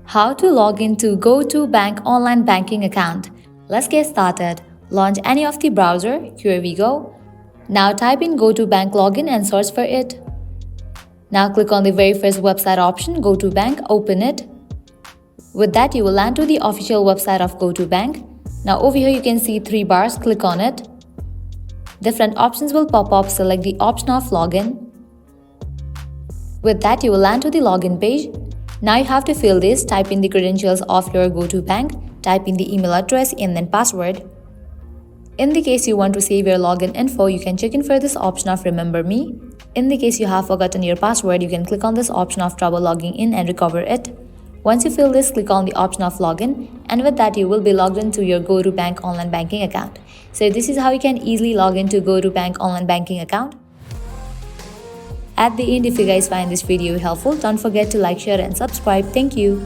How to log into Go2 Bank online banking account. Let's get started. Launch any of the browser. Here we go. Now type in Go2 Bank login and search for it. Now click on the very first website option, Go2 Bank, open it. With that, you will land to the official website of Go2 Bank. Now over here you can see 3 bars, click on it. Different options will pop up, select the option of login. With that, you will land to the login page. Now you have to fill this, type in the credentials of your Go2 Bank, type in the email address and then password. In the case you want to save your login info, you can check in for this option of Remember Me. In the case you have forgotten your password, you can click on this option of Trouble logging in and recover it. Once you fill this, click on the option of Login, and with that you will be logged into your Go2 Bank online banking account. So this is how you can easily log into Go2 Bank online banking account. At the end, if you guys find this video helpful, don't forget to like, share and subscribe. Thank you.